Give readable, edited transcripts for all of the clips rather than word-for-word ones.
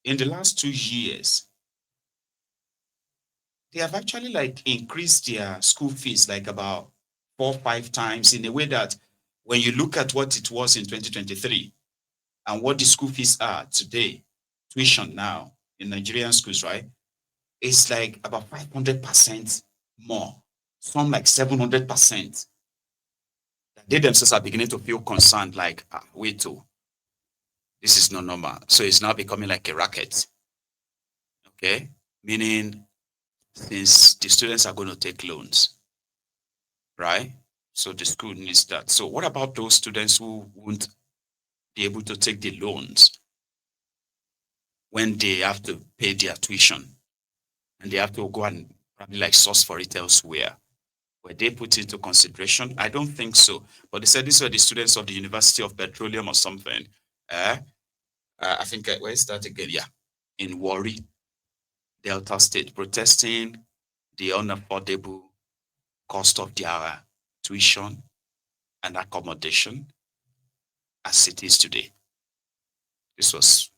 in the last 2 years, they have actually like increased their school fees like about 4 or 5 times, in a way that when you look at what it was in 2023 and what the school fees are today, tuition now in Nigerian schools, right? It's like about 500% more, some like 700%. They themselves are beginning to feel concerned, like, wait, oh, this is not normal. So it's now becoming like a racket. Okay. Meaning, since the students are going to take loans, right? So the school needs that. So what about those students who won't be able to take the loans when they have to pay their tuition and they have to go and probably like source for it elsewhere? Were they put into consideration? I don't think so. But they said these were the students of the University of Petroleum or something. I think, where is that again? Yeah, in Warri, Delta State, protesting the unaffordable cost of their tuition and accommodation as it is today. This was.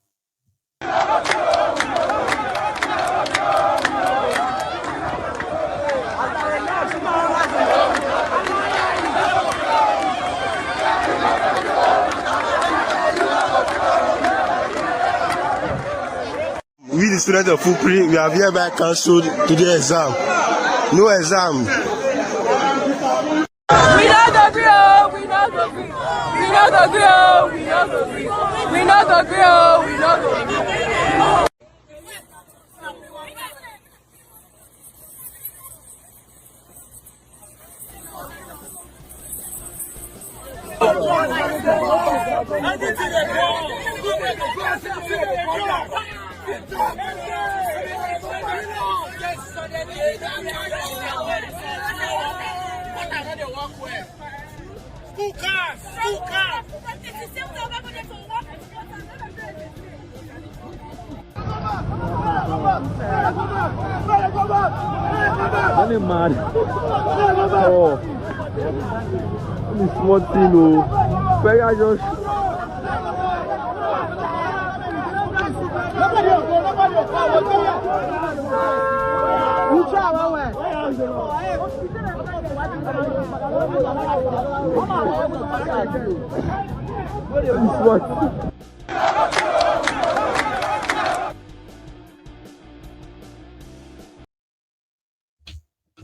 We, the students of Fukri, we have hereby cancelled today's exam. No exam. We not agree. We not agree. We not agree. We not agree. We not agree. We not agree. Mad. Oh, this small thing, oh. Where I just.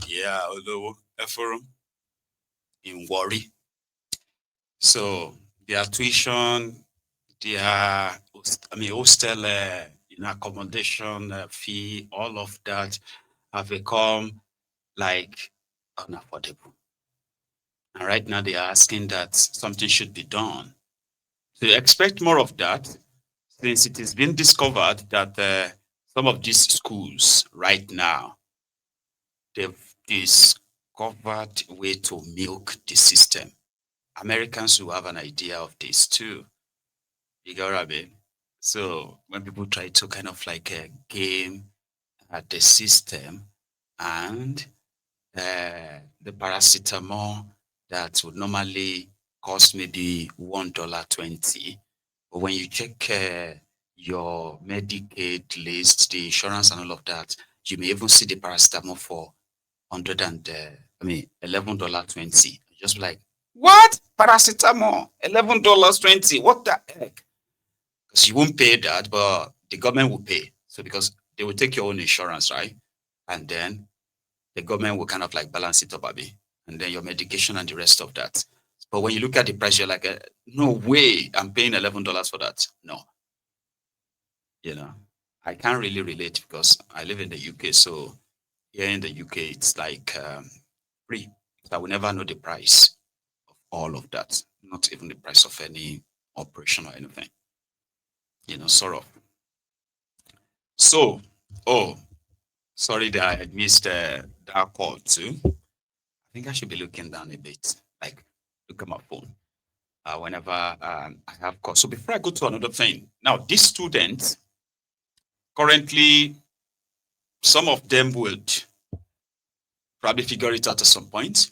Yeah, although forum in Warri. So their tuition, their hostel, accommodation fee, all of that have become like unaffordable. And right now they are asking that something should be done. So you expect more of that, since it has been discovered that some of these schools right now, they've discovered a way to milk the system. Americans will have an idea of this too. You get what I mean? So when people try to kind of like game the system, and the paracetamol that would normally cost maybe $1.20, but when you check your Medicaid list, the insurance and all of that, you may even see the paracetamol for $11.20. Just like, what? Paracetamol, $11.20. What the heck? Because you won't pay that, but the government will pay. So because they will take your own insurance, right? And then the government will kind of like balance it up a bit. And then your medication and the rest of that. But when you look at the price, you're like, no way, I'm paying $11 for that. No. I can't really relate because I live in the UK. So here in the UK, it's like free. So I will never know the price of all of that, not even the price of any operation or anything. Sort of. So, sorry that I missed that call too. I think I should be looking down a bit, like look at my phone whenever I have calls. So before I go to another thing, now these students, currently, some of them would probably figure it out at some point.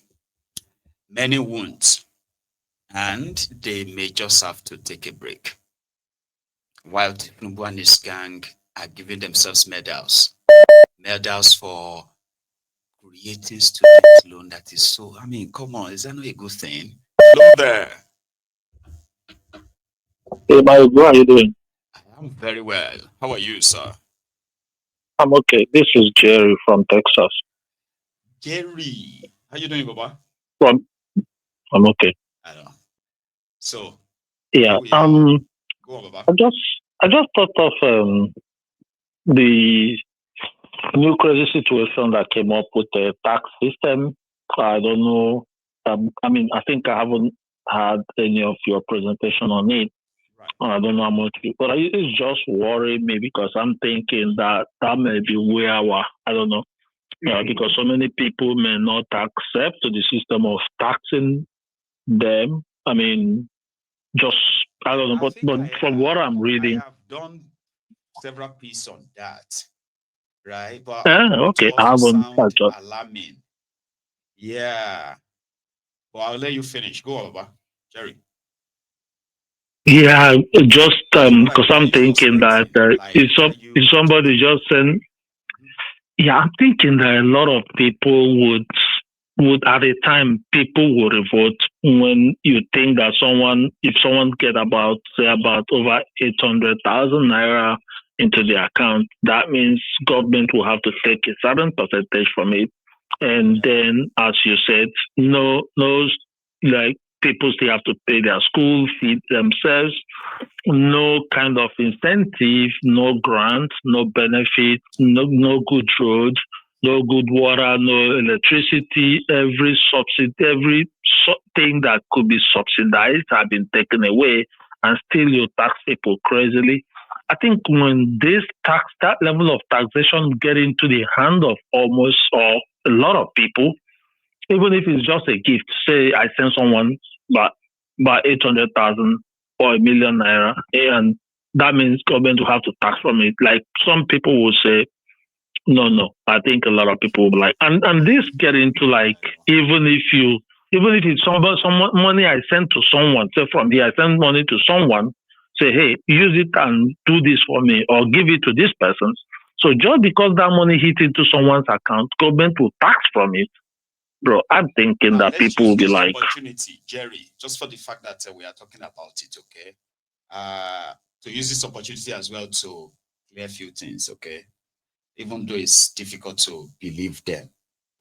Many won't. And they may just have to take a break. While Tinubu and his gang are giving themselves medals. Medals for creating student loan that is so, I mean, come on, is that not a good thing? Hello there. Hey, Maiyegun, how are you doing? I am very well. How are you, sir? I'm okay. This is Jerry from Texas. Jerry. How you doing, Baba? From I'm okay. I don't know. So, Yeah. here we are. Go on, Baba. I just thought of the new crazy situation that came up with the tax system. I don't know. I mean, I think I haven't had any of your presentation on it. Right. I don't know how much, but it's just worrying me because I'm thinking that may be where I don't know. Because so many people may not accept the system of taxing them. I mean, just I don't know, but from what I'm I reading, have done several pieces on that, right? But I don't want to okay, I also haven't. sound alarming. Yeah. But I'll let you finish. Go on, Baba. Jerry. Yeah, just Like, because what are I'm you thinking that expecting? Like, what are if you somebody just send, yeah, I'm thinking that a lot of people would at a time people will revolt when you think that if someone get about say about over 800,000 naira into the account, that means government will have to take a certain percentage from it, and then as you said, no, like people still have to pay their school fee themselves, no kind of incentive, no grant, no benefit, no good road, no good water, no electricity. Every subsidy, thing that could be subsidized have been taken away, and still you tax people crazily. I think when that level of taxation get into the hand of almost or a lot of people, even if it's just a gift, say I send someone by 800,000 or a million naira, and that means government will have to tax from it. Like some people will say, no. I think a lot of people will be like, and this get into like even if it's some money I send to someone, say from here I send money to someone, say hey use it and do this for me or give it to this person. So just because that money hit into someone's account, government will tax from it. Bro, I'm thinking now that let's people use will be this like, opportunity, Jerry, just for the fact that we are talking about it, okay? To use this opportunity as well to clear a few things, okay? Even though it's difficult to believe them.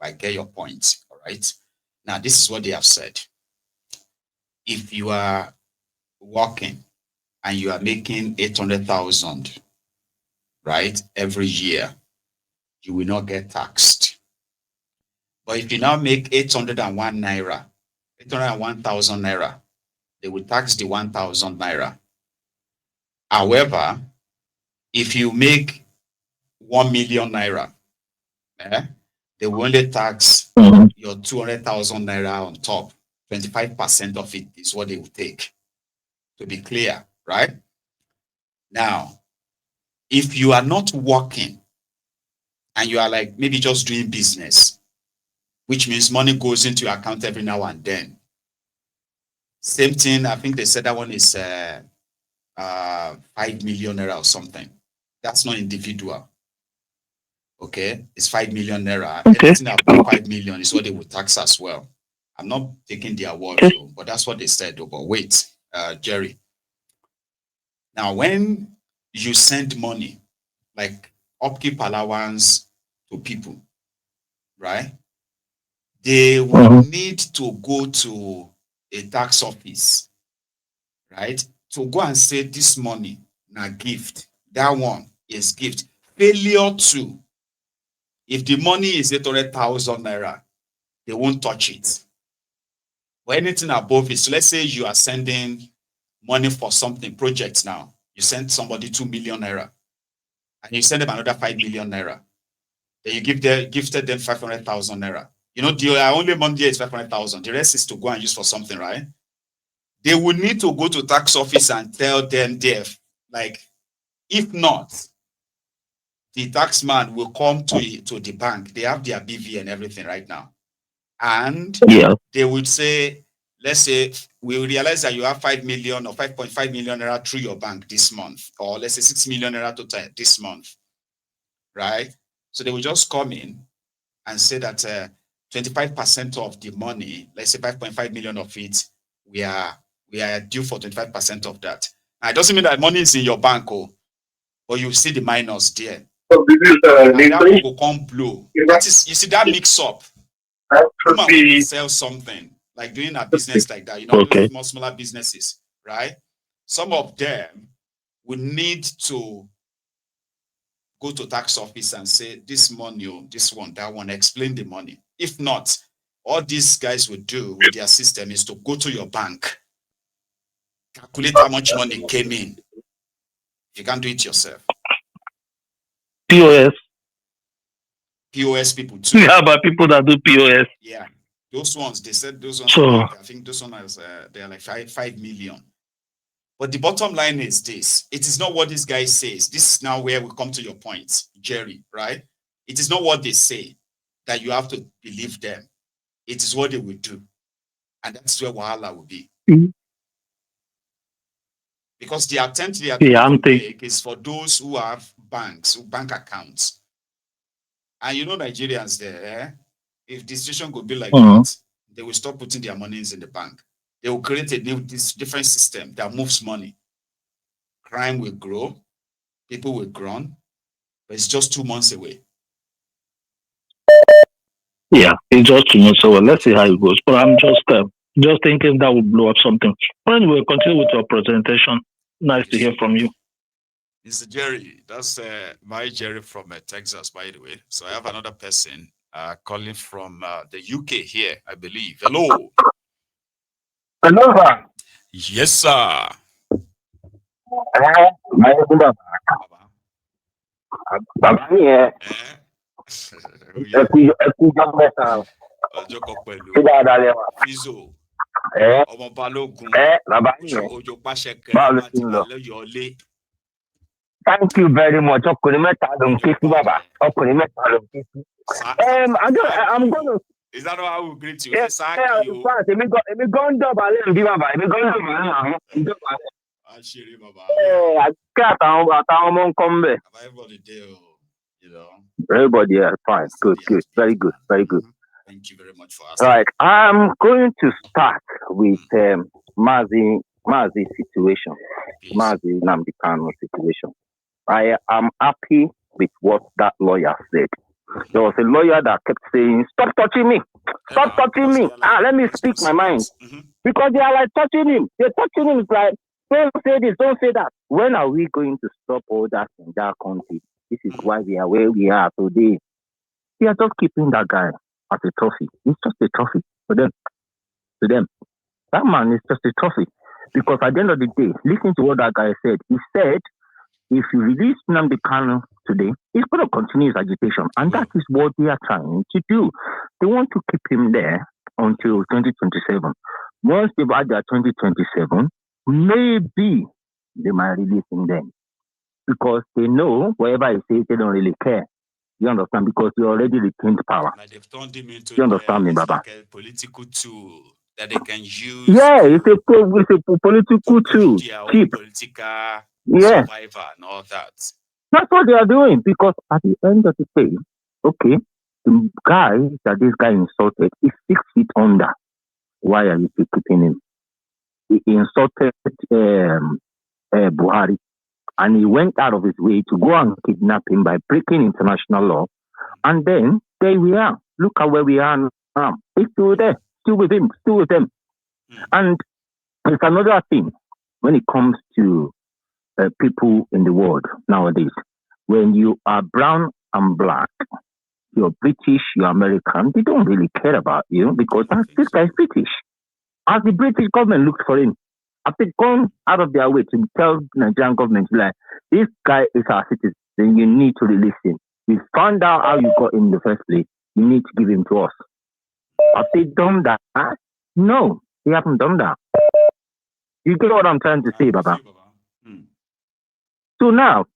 I get your point, all right? Now, this is what they have said. If you are working and you are making 800,000, right, every year, you will not get taxed. But if you now make 801 naira, 801,000 naira, they will tax the 1,000 naira. However, if you make 1 million naira, they will only tax your 200,000 naira on top. 25% of it is what they will take. To be clear, right? Now, if you are not working and you are like maybe just doing business, which means money goes into your account every now and then. Same thing, I think they said that one is 5 million naira or something. That's not individual. Okay, it's 5 million naira. okay, Anything above 5 million is what they will tax as well. I'm not taking their word okay. though, but that's what they said though. But wait, Jerry. Now, when you send money, like upkeep allowance to people, right? They will need to go to a tax office, right? To go and say this money na gift. That one is gift. Failure to, if the money is 800,000 naira, they won't touch it. But anything above it, so let's say you are sending money for something, projects now. You send somebody 2 million naira and you send them another 5 million naira. Then you gifted them 500,000 naira. You know, the only money is 500,000. The rest is to go and use for something, right? They would need to go to tax office and tell them there, like, if not, the tax man will come to the bank. They have their BV and everything right now. And Yeah. they would say, let's say we realize that you have 5 million or 5.5 million naira through your bank this month, or let's say 6 million naira total this month, right? So they will just come in and say that 25% of the money, let's say 5.5 million of it, we are due for 25% of that. Now, it doesn't mean that money is in your bank, but you see the minus there. So this is And that one will come blow. That is, you see that mix up. Woman will sell something, like doing a business like that, okay. those smaller businesses, right? Some of them will need to go to tax office and say, this money, this one, that one, explain the money. If not, all these guys will do with their system is to go to your bank, calculate how much money came in. You can't do it yourself. POS people too. Yeah, but people that do POS. Yeah, those ones, they said those ones, So, I think those ones, they're like 5 million. But the bottom line is this. It is not what this guy says. This is now where we come to your point, Jerry, right? It is not what they say that you have to believe them. It is what they will do. And that's where Wahala will be. Because the attempt they are going to make is for those who have bank accounts. And Nigerians there, if the situation could be like that, they will stop putting their monies in the bank. They will create a different system that moves money. Crime will grow, people will groan, but it's just 2 months away. Yeah, it's just 2 months away. Let's see how it goes. But I'm just thinking that would blow up something. But anyway, continue with your presentation. Nice to hear from you. Mr. Jerry, that's my Jerry from Texas, by the way. So I have another person calling from the UK here, I believe. Hello. Hello, sir. Yes, sir. Maiyegun General. Bàbá yẹn. Ẹ kú jọ́ mẹ́ta. Ọjọ́ kan pẹ̀lú. Ṣé dáadáa lẹ wà? Fizo. Ọmọ Balógun. Bàbá yẹn. Ojo pàṣẹ Báwo ló kẹrẹ ti ń lọ? lọ́yọ̀ọ́lé. Thank you very much. Ọkùnrin mẹ́ta ló ń ké sí bàbá. Ọkùnrin mẹ́ta ló ń ké sí. I'm gonna. Is that how we greet you? In fact, èmi gan ń dọ̀bálẹ̀ ń bí bàbá. Èmi gan ń dọ̀bálẹ̀ àwọn ń dọ̀bálẹ̀. Àṣírí bàbá. Àti àtàwọn ọmọ ń kọ́ ń bẹ̀. Everybody there, Everybody, yeah, fine. Good. Very good. Thank you very much for asking. Right. I'm going to start with Mazi situation. Mazi Nnamdi Kanu situation. I am happy with what that lawyer said. There was a lawyer that kept saying, stop touching me. Stop touching me. Let me speak my mind. Because they are like touching him. They're touching him. It's like, don't say this, don't say that. When are we going to stop all that in that country? This is why we are where we are today. We are just keeping that guy as a trophy. It's just a trophy for them. To them. That man is just a trophy. Because at the end of the day, listen to what that guy said. He said, if you release Nnamdi Kanu today, he's going to continue his agitation. And that is what they are trying to do. They want to keep him there until 2027. Once they've had their 2027, maybe they might release him then. Because they know whatever he says, they don't really care. You understand? Because he already retained power. Like they've turned him into you understand me, Baba? Like a political tool that they can use. Yeah, it's a political tool. Cheap. Political survivor and all that. That's what they are doing. Because at the end of the day, okay, the guy that this guy insulted is 6 feet under. Why are you still keeping him? He insulted Buhari. And he went out of his way to go and kidnap him by breaking international law. And then, there we are. Look at where we are now. He's still there. Still with him. Still with them. And there's another thing when it comes to people in the world nowadays. When you are brown and black, you're British, you're American, they don't really care about you because this guy's British. As the British government looked for him, have they gone out of their way to tell the Nigerian government, like, this guy is our citizen, you need to release him. We found out how you got in the first place. You need to give him to us. Have they done that? No, they haven't done that. You get what I'm trying to say, Baba? So now,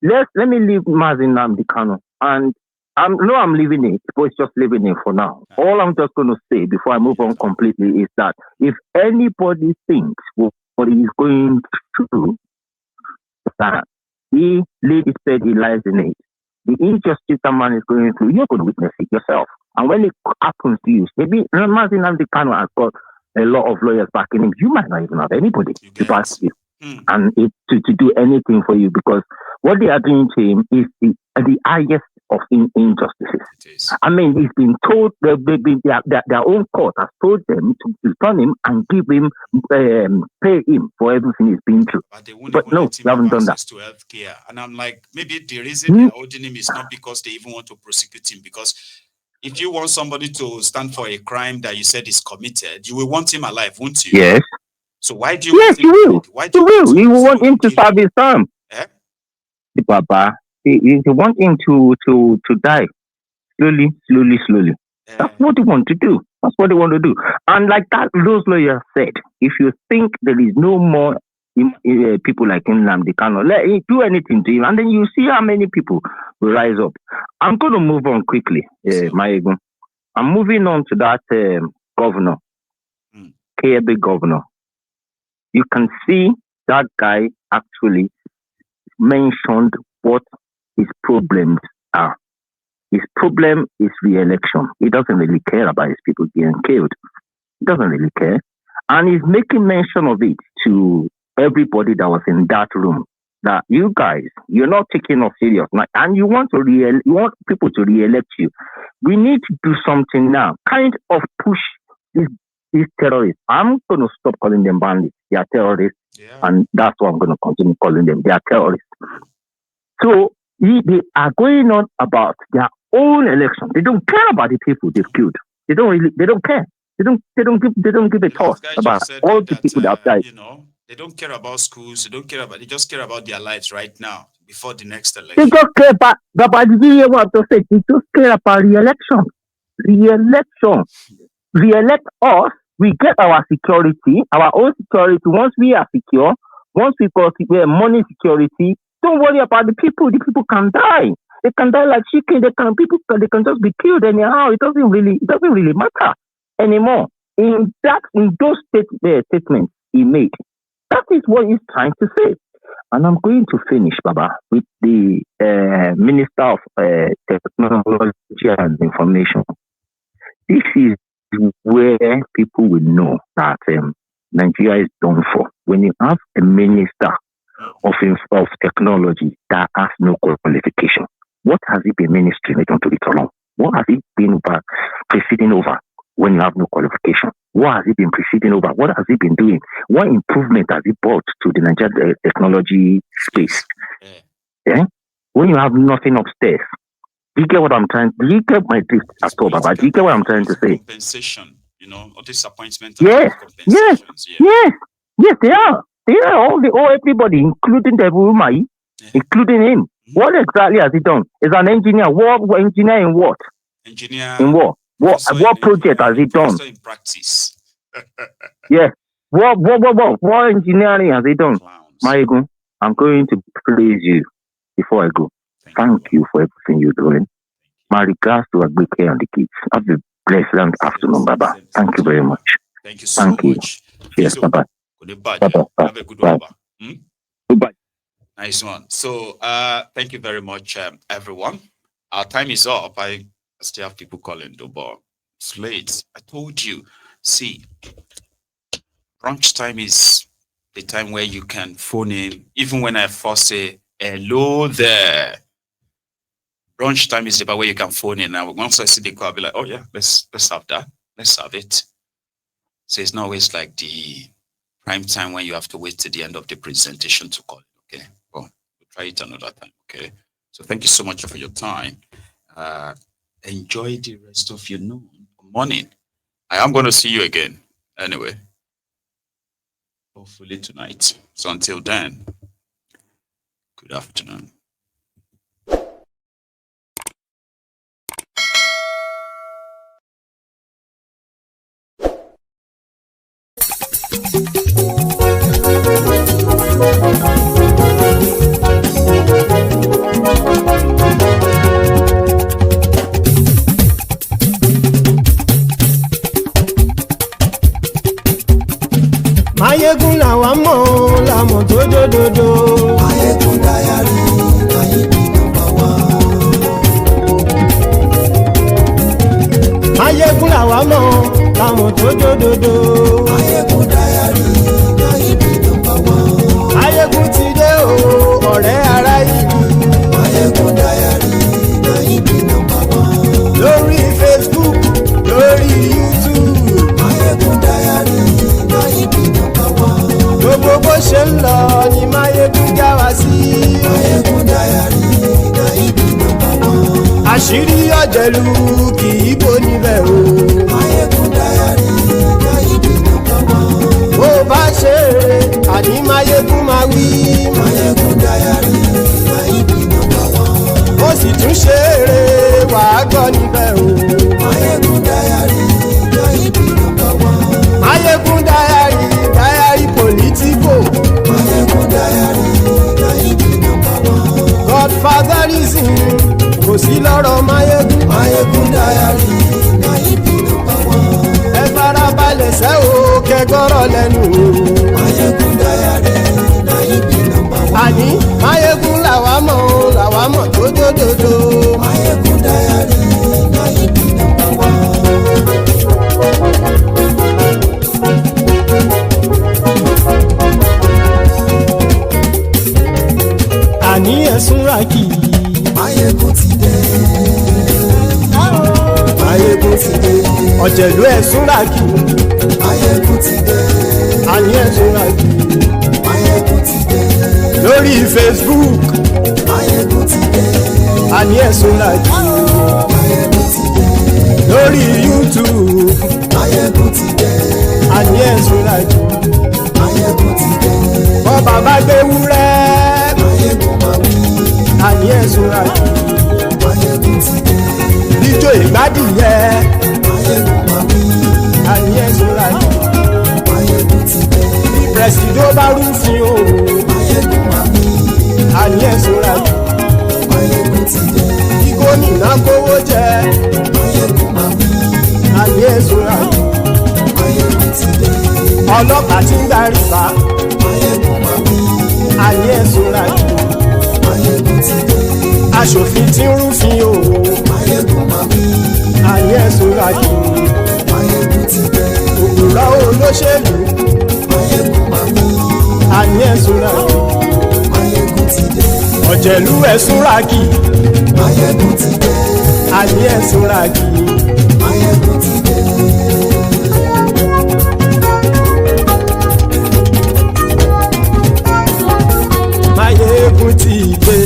let me leave Mazi Nnamdi Kanu and I'm leaving it, but it's just leaving it for now. All I'm just going to say before I move on completely is that if anybody thinks what he's going through, that he lady said he lies in it, the injustice that man is going through, you're going to witness it yourself. And when it happens to you, maybe Mazi Nnamdi Kanu has got a lot of lawyers backing him. You might not even have anybody to back you and to do anything for you, because what they are doing to him is the highest of injustices. I mean, he's been told, their own court has told them to return him and give him, pay him for everything he's been through. But no, they haven't done that. To healthcare. And I'm like, maybe the reason they're holding him is not because they even want to prosecute him, because if you want somebody to stand for a crime that you said is committed, you will want him alive, won't you? Yes. So why do you? Yes, you will. Why do you will want him to serve his term. The Baba, you want him to die slowly. That's what they want to do. And like that, those lawyers said, if you think there is no more people like Nnamdi Kanu, let him do anything to him, and then you see how many people will rise up. I'm going to move on quickly, Maiyegun. I'm moving on to that governor, KB governor. You can see that guy actually mentioned what his problems are. His problem is re-election. He doesn't really care about his people being killed. He doesn't really care. And he's making mention of it to everybody that was in that room. That you guys, you're not taking us serious. And you want people to re-elect you. We need to do something now. Kind of push these terrorists. I'm going to stop calling them bandits. They are terrorists. Yeah. And that's what I'm going to continue calling them. They are terrorists. So they are going on about their own election. They don't care about the people they've killed. They don't care. They don't give a thought about all the people that have died. You know, they don't care about schools. They just care about their lives right now before the next election. They just care about They just care about re-election. Re-elect us. We get our security, our own security. Once we are secure, once we got money security, don't worry about the people. The people can die. They can die like chicken. They can just be killed anyhow. It doesn't really matter anymore. In those statements he made, that is what he's trying to say. And I'm going to finish, Baba, with the Minister of Technology and Information. This is where people will know that Nigeria is done for. When you have a minister of technology that has no qualification, what has he been ministering to it along? What has he been presiding over when you have no qualification? What has he been presiding over? What has he been doing? What improvement has he brought to the Nigerian technology space? Yeah? When you have nothing upstairs. Do you get what I'm trying? Do you get my drift at all, Baba? Do you get what I'm trying to say? Compensation, or disappointment. Yes, they are. They are all everybody, including the Rumai, including him. Mm-hmm. What exactly has he done? Is an engineer. What engineer in what? Engineer in what? What project has he done? In practice. Yeah. What engineering has he done? Maiyegun, I'm going to praise you before I go. Thank you for everything you're doing. My regards to Agbeke and the kids. Have a blessed afternoon, Baba. Thank you very much. Thank you so much. Yes, Baba. Have a good one, Baba. Goodbye. Nice one. So, thank you very much, everyone. Our time is up. I still have people calling, though, but it's late. I told you. See, brunch time is the time where you can phone in. Even when I first say, hello there. Brunch time is about where you can phone in. Now, once I see the call, I'll be like, oh yeah, let's have that. Let's have it. So it's not always like the prime time when you have to wait to the end of the presentation to call. Okay. Well, we'll try it another time. Okay. So thank you so much for your time. Enjoy the rest of your morning. I am going to see you again. Anyway. Hopefully tonight. So until then, good afternoon. àṣírí ọ̀jẹ̀lú kì í bò níbẹ̀ o. Maiyegun Diary Nayibi #1. bó bá ṣe eré àní Maiyegun máa wí. Maiyegun Diary Nayibi #1. ó sì tún ṣe eré wàá gbọ́ níbẹ̀ o. Maiyegun Diary Nayibi #1. Maiyegun Diary political. Maiyegun Diary Nayibi #1. Godfatherism kò sí lọ́rọ̀ Maiyegun. Maiyegun Diary Nayibi #1. ẹ farabalẹ̀ sẹ́ o kẹgbọ́rọ̀ lẹ́nu o. Maiyegun Diary Nayibi #1. àní Maiyegun làwa mọ̀ tó dódòdó. Maiyegun Diary Nayibi #1. àní ẹ̀sùn ràkì. Maiyegun ti dé. Maiyegun ti dé. ọ̀jẹ̀lú ẹ̀sùn ràkì. Maiyegun ti dé. àní ẹ̀sùn ràkì. Maiyegun ti dé. lórí Facebook. Maiyegun ti dé. àní ẹ̀sùn ràkì. Maiyegun ti dé. lórí YouTube. Maiyegun ti dé. àní ẹ̀sùn ràkì. Maiyegun ti dé. bọ́ bàbá gbé wúrẹ́. Maiyegun máa wí. àní ẹ̀sùn ràkì. Maiyegun ti dé. ijó ìgbádìyẹ. Maiyegun máa wí. àní ẹ̀sùn ràkì. Maiyegun ti dé. pẹ̀sìdó bá rúfin o. Maiyegun máa wí. àní ẹ̀sùn ràkì. Maiyegun ti dé. kí gómìnà kówó jẹ. Maiyegun máa wí. àní ẹ̀sùn ràkì. Maiyegun ti dé. ọlọ́pàá tí ń gba rìbá. Maiyegun máa wí. àní ẹ̀sùn ràkì. Maiyegun ti dé. aṣòfin tí ń rúfin o. Maiyegun máa wí. àní ẹ̀sùn ràkì. Maiyegun ti dé. òpùrọ́ olóṣèlú. Maiyegun máa wí. àní ẹ̀sùn ràkì. Maiyegun ti dé. ọ̀jẹ̀lú ẹ̀sùn ràkì. Maiyegun ti dé. àní ẹ̀sùn ràkì. Maiyegun ti dé. Maiyegun ti dé.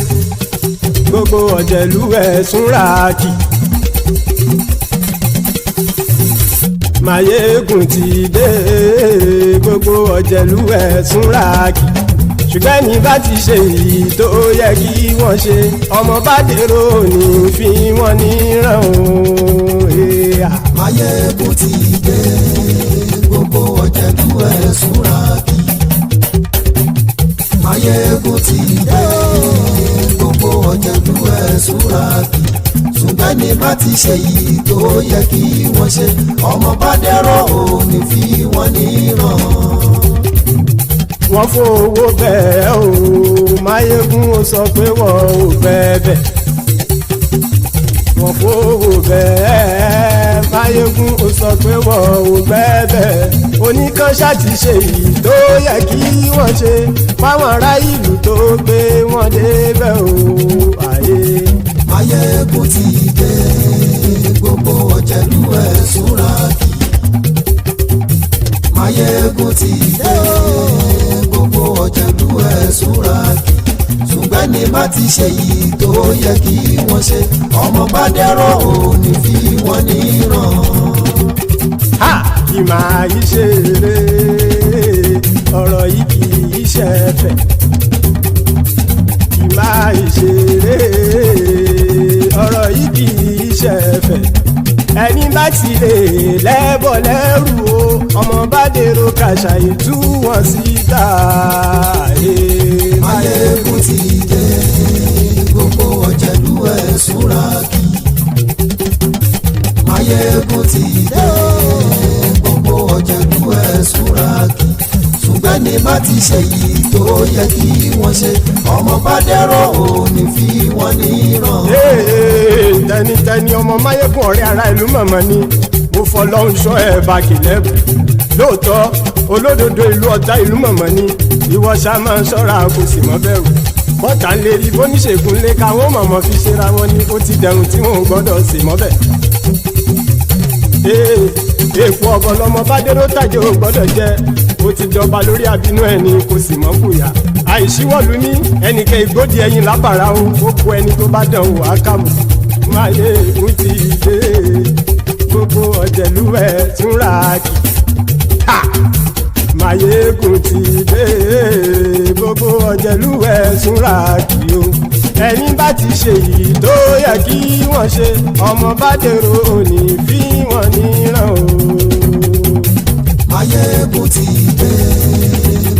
gbogbo ọ̀jẹ̀lú ẹ̀sùn ràkì. Maiyegun ti dé. gbogbo ọ̀jẹ̀lú ẹ̀sùn ràkì. ṣùgbọ́n ní bá ti ṣe èyí tó yẹ kí wọ́n ṣe ọmọ bá dèrò ní fi wọ́n níran o. Maiyegun ti dé. Gbogbo ọ̀jẹ̀lú ẹ̀sùn ràkì. Maiyegun ti dé. Gbogbo ọ̀jẹ̀lú ẹ̀sùn ràkì. ṣùgbọ́n ní bá ti ṣe yìí tó yẹ kí wọ́n ṣe ọmọ bá dẹ́rọ̀ ò ní fi wọ́n níran. wọ́n fowó bẹ́ẹ̀ o Maiyegun ó sọ pé wọ́n ò fẹ́ bẹ́ẹ̀. wọ́n fowó bẹ́ẹ̀ Maiyegun ó sọ pé wọ́n ò fẹ́ bẹ́ẹ̀. oníkanṣá ti ṣe èyí tó yẹ kí wọ́n ṣe fáwọn ará ìlú tó gbé wọn débẹ̀ o. Maiyegun ti dé gbogbo ọ̀jẹ̀lú ẹ̀sùn ràkì. Maiyegun ti dé gbogbo ọ̀jẹ̀lú ẹ̀sùn ràkì. ṣùgbọ́n ní bá ti ṣe yìí tó yẹ kí wọ́n ṣe ọmọ bá dẹ́rọ̀ ò ní fi wọ́n níran. kì máa yí ṣe eré ọ̀rọ̀ yìí kì í ṣe ẹ̀fẹ̀. kì máa yí ṣe eré ọ̀rọ̀ yìí kì í ṣe ẹ̀fẹ̀. ẹni bá ti lè lẹ́bọ̀ lẹ́rù o ọmọ bá dèrò kàṣà ìtú wọn síta. Maiyegun ti dé gbogbo ọ̀jẹ̀lú ẹ̀sùn ràkì. Maiyegun ti dé gbogbo ọ̀jẹ̀lú ẹ̀sùn ràkì. ṣùgbọ́n ní bá ti ṣe yìí tó yẹ kí wọ́n ṣe ọmọ bá dẹ́rọ̀ ò ní fi wọ́n níran. tẹnitẹni ọmọ Maiyegun ọ̀rẹ́ ara ìlú mọ̀mọ́ ni mo fọlọ́run ṣọ́ ẹ̀ bá kìlẹ́bù. lóòótọ́ olódodo ìlú ọ̀tá ìlú mọ̀mọ́ ni ìwọ ṣá máa ń ṣọ́ra kò sì mọ́ bẹ̀rù. bọ́tà ń lè rí bóníṣègùn lé káwọn mọ̀mọ́ fi ṣera wọn ni ó ti dẹrùn tí wọn ò gbọ́dọ̀ sì mọ́ bẹ̀. èèpo ọ̀bọ lọmọ bá dérò tàjẹ́ ò gbọ́dọ̀ jẹ́ ó ti jọba lórí àbínú ẹni kò sì mọ́ fòyà. àìsíwọ́lu ní ẹnìkẹ́ ìgbódì ẹyin lábàrá o ó kó ẹni tó bá dán wò á kàmù. Maiyegun ti dé gbogbo ọ̀jẹ̀lú ẹ̀ túnra kì. Maiyegun ti dé gbogbo ọ̀jẹ̀lú ẹ̀ túnra kì o. ẹni bá ti ṣe yìí tó yẹ kí wọ́n ṣe ọmọ bá dèrò òní fi wọ́n níran o. Maiyegun ti dé.